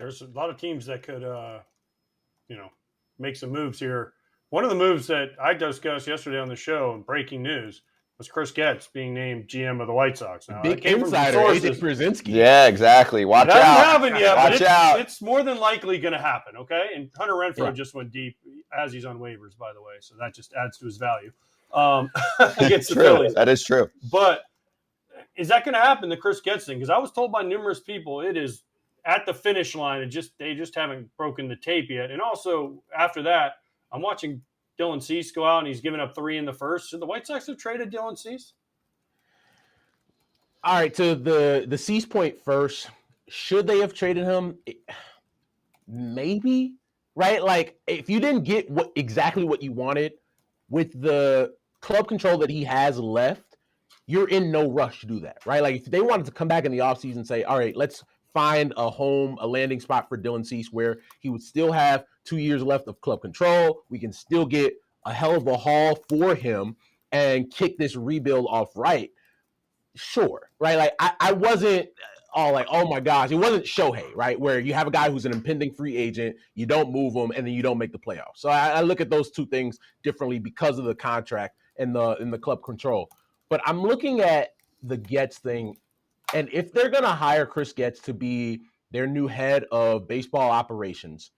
there's a lot of teams that could, make some moves here. One of the moves that I discussed yesterday on the show, in breaking news, was Chris Getz being named GM of the White Sox. Now, big insider, AJ Pierzynski. Yeah, exactly. Watch it out. hasn't happened yet, Watch out. It's more than likely going to happen, okay? And Hunter Renfroe just went deep as he's on waivers, by the way, so that just adds to his value against the Phillies. That is true. But is that going to happen, the Chris Getz thing? Because I was told by numerous people it is at the finish line. They just haven't broken the tape yet. And also, after that, I'm watching Dylan Cease go out, and he's given up 3 in the first. Should the White Sox have traded Dylan Cease? All right, to the Cease point first, should they have traded him? Maybe, right? Like, if you didn't get exactly what you wanted with the club control that he has left, you're in no rush to do that, right? Like, if they wanted to come back in the offseason and say, all right, let's find a landing spot for Dylan Cease where he would still have 2 years left of club control. We can still get a hell of a haul for him and kick this rebuild off right. Sure, right? Like, I wasn't all like, oh my gosh, it wasn't Shohei, right? Where you have a guy who's an impending free agent, you don't move him, and then you don't make the playoffs. So I look at those two things differently because of the contract and the club control. But I'm looking at the Getz thing, and if they're going to hire Chris Getz to be their new head of baseball operations,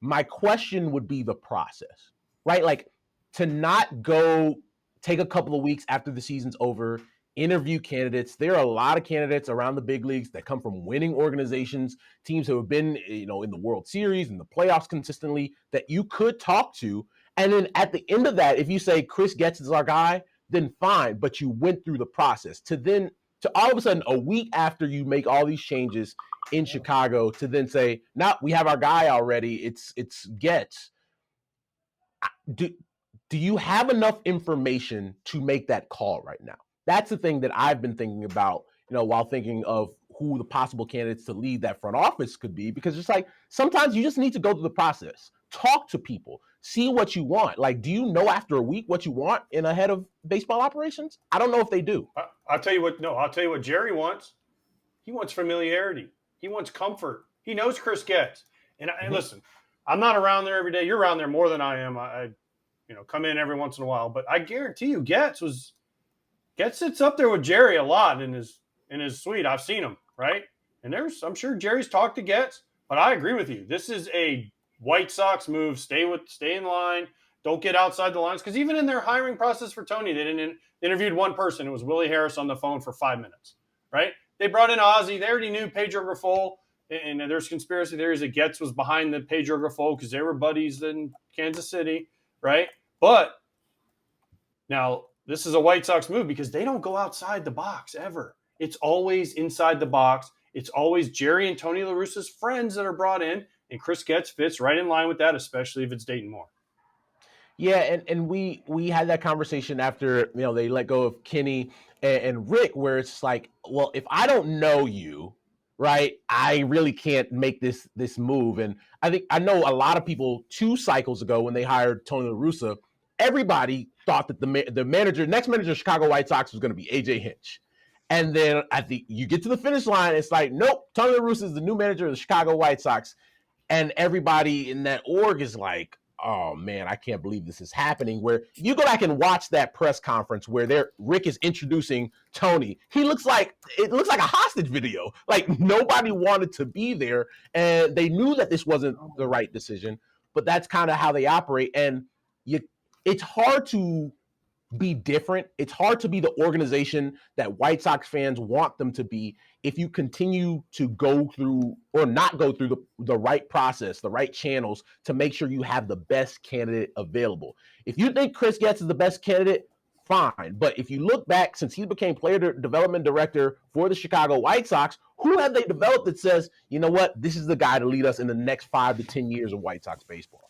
my question would be the process, right? Like, to not go take a couple of weeks after the season's over, interview candidates. There are a lot of candidates around the big leagues that come from winning organizations, teams who have been, in the World Series and the playoffs consistently that you could talk to. And then at the end of that, if you say Chris Getz is our guy, then fine, but you went through the process to all of a sudden, a week after you make all these changes in Chicago, to then say, no, we have our guy already. It's Getz. Do you have enough information to make that call right now? That's the thing that I've been thinking about, while thinking of who the possible candidates to lead that front office could be, because it's like, sometimes you just need to go through the process, talk to people, see what you want. Like, do you know after a week what you want in a head of baseball operations? I don't know if they do. I'll tell you what Jerry wants. He wants familiarity. He wants comfort. He knows Chris Getz. And listen, I'm not around there every day. You're around there more than I am. I come in every once in a while, but I guarantee you Getz sits up there with Jerry a lot in his suite. I've seen him, right? And I'm sure Jerry's talked to Getz, but I agree with you. This is a White Sox move. Stay in line. Don't get outside the lines. Because even in their hiring process for Tony, they didn't interviewed one person. It was Willie Harris on the phone for 5 minutes, right? They brought in Ozzie. They already knew Pedro Grifol, and there's conspiracy theories that Getz was behind the Pedro Grifol because they were buddies in Kansas City, right? But now this is a White Sox move because they don't go outside the box ever. It's always inside the box. It's always Jerry and Tony La Russa's friends that are brought in, and Chris Getz fits right in line with that, especially if it's Dayton Moore. Yeah, and we had that conversation after they let go of Kenny and Rick, where it's like, well, if I don't know you, right, I really can't make this move. And I know a lot of people 2 cycles ago when they hired Tony La Russa, everybody thought that the next manager of Chicago White Sox was going to be AJ Hinch. And then you get to the finish line, it's like, nope, Tony La Russa is the new manager of the Chicago White Sox. And everybody in that org is like, oh man, I can't believe this is happening. Where you go back and watch that press conference where Rick is introducing Tony. It looks like a hostage video. Like, nobody wanted to be there, and they knew that this wasn't the right decision, but that's kind of how they operate. And it's hard to be different. It's hard to be the organization that White Sox fans want them to be if you continue to go through or not go through the right process, the right channels to make sure you have the best candidate available. If you think Chris Getz is the best candidate, fine. But if you look back, since he became player development director for the Chicago White Sox, who have they developed that says, you know what, this is the guy to lead us in the next 5 to 10 years of White Sox baseball?